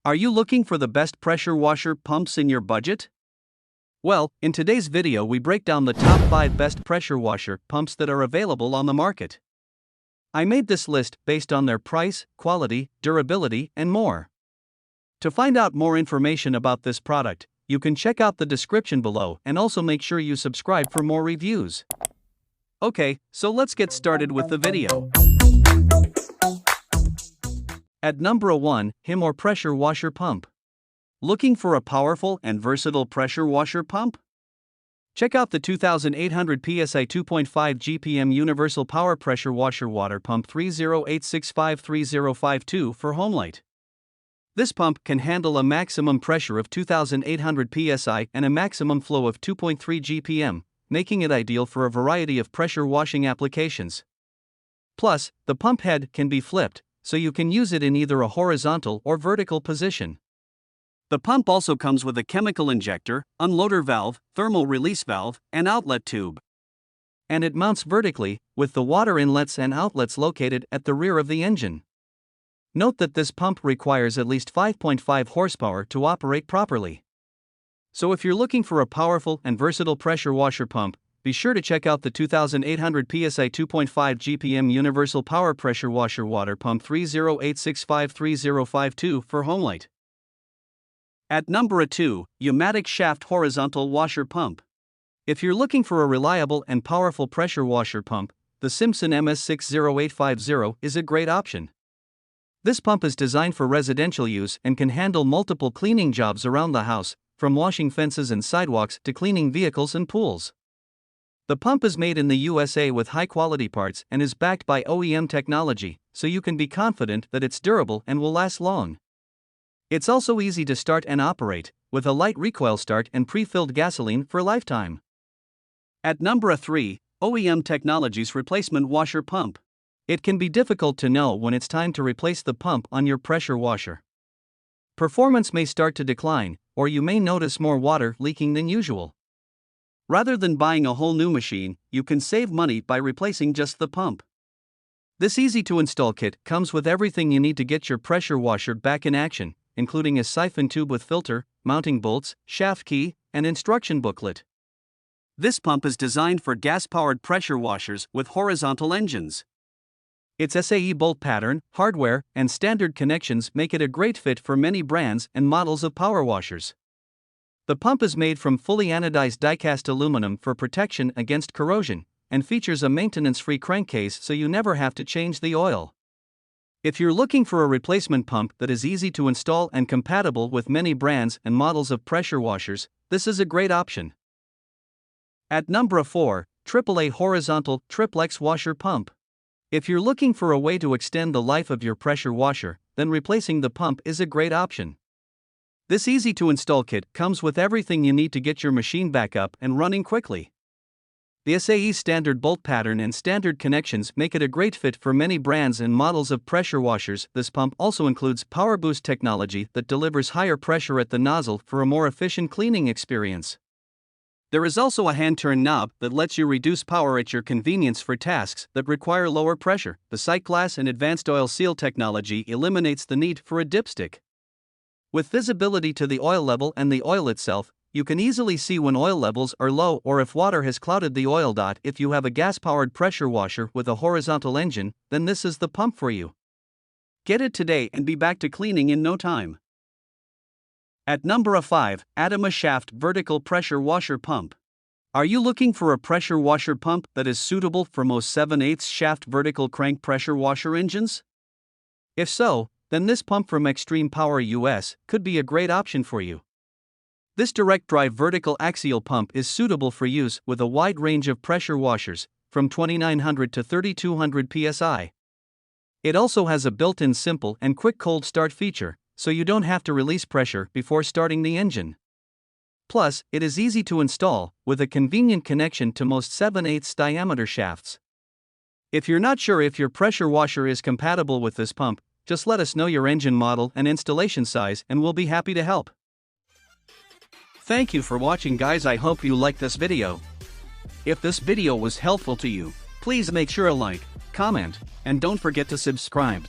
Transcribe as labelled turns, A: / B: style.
A: Are you looking for the best pressure washer pumps in your budget? Well, in today's video we break down the top 5 best pressure washer pumps that are available on the market. I made this list based on their price, quality, durability, and more. To find out more information about this product, you can check out the description below and also make sure you subscribe for more reviews. Okay, so let's get started with the video. At number 1, Himor Pressure Washer Pump. Looking for a powerful and versatile pressure washer pump? Check out the 2800 PSI 2.5 GPM Universal Power Pressure Washer Water Pump 308653052 for Homelight. This pump can handle a maximum pressure of 2800 PSI and a maximum flow of 2.3 GPM, making it ideal for a variety of pressure washing applications. Plus, the pump head can be flipped, so you can use it in either a horizontal or vertical position. The pump also comes with a chemical injector, unloader valve, thermal release valve, and outlet tube. And it mounts vertically, with the water inlets and outlets located at the rear of the engine. Note that this pump requires at least 5.5 horsepower to operate properly. So if you're looking for a powerful and versatile pressure washer pump, be sure to check out the 2800 PSI 2.5 GPM Universal Power Pressure Washer Water Pump 308653052 for Homelight. At number 2, YAMATIC Shaft Horizontal Washer Pump. If you're looking for a reliable and powerful pressure washer pump, the Simpson MS60850 is a great option. This pump is designed for residential use and can handle multiple cleaning jobs around the house, from washing fences and sidewalks to cleaning vehicles and pools. The pump is made in the USA with high-quality parts and is backed by OEM technology, so you can be confident that it's durable and will last long. It's also easy to start and operate, with a light recoil start and pre-filled gasoline for lifetime. At number 3, OEM Technologies Replacement Washer Pump. It can be difficult to know when it's time to replace the pump on your pressure washer. Performance may start to decline, or you may notice more water leaking than usual. Rather than buying a whole new machine, you can save money by replacing just the pump. This easy-to-install kit comes with everything you need to get your pressure washer back in action, including a siphon tube with filter, mounting bolts, shaft key, and instruction booklet. This pump is designed for gas-powered pressure washers with horizontal engines. Its SAE bolt pattern, hardware, and standard connections make it a great fit for many brands and models of power washers. The pump is made from fully anodized die-cast aluminum for protection against corrosion, and features a maintenance-free crankcase so you never have to change the oil. If you're looking for a replacement pump that is easy to install and compatible with many brands and models of pressure washers, this is a great option. At number 4, AAA Horizontal Triplex Washer Pump. If you're looking for a way to extend the life of your pressure washer, then replacing the pump is a great option. This easy-to-install kit comes with everything you need to get your machine back up and running quickly. The SAE standard bolt pattern and standard connections make it a great fit for many brands and models of pressure washers. This pump also includes Power Boost technology that delivers higher pressure at the nozzle for a more efficient cleaning experience. There is also a hand-turn knob that lets you reduce power at your convenience for tasks that require lower pressure. The sight glass and advanced oil seal technology eliminates the need for a dipstick. With visibility to the oil level and the oil itself, you can easily see when oil levels are low or if water has clouded the oil. If you have a gas-powered pressure washer with a horizontal engine, then this is the pump for you. Get it today and be back to cleaning in no time. At number 5, ATIMA Shaft Vertical Pressure Washer Pump. Are you looking for a pressure washer pump that is suitable for most 7/8 shaft vertical crank pressure washer engines? If so, then this pump from Extreme Power US could be a great option for you. This direct drive vertical axial pump is suitable for use with a wide range of pressure washers, from 2900 to 3200 PSI. It also has a built-in simple and quick cold start feature, so you don't have to release pressure before starting the engine. Plus, it is easy to install, with a convenient connection to most 7/8 diameter shafts. If you're not sure if your pressure washer is compatible with this pump, just let us know your engine model and installation size and we'll be happy to help. Thank you for watching, guys. I hope you liked this video. If this video was helpful to you, please make sure to like, comment, and don't forget to subscribe.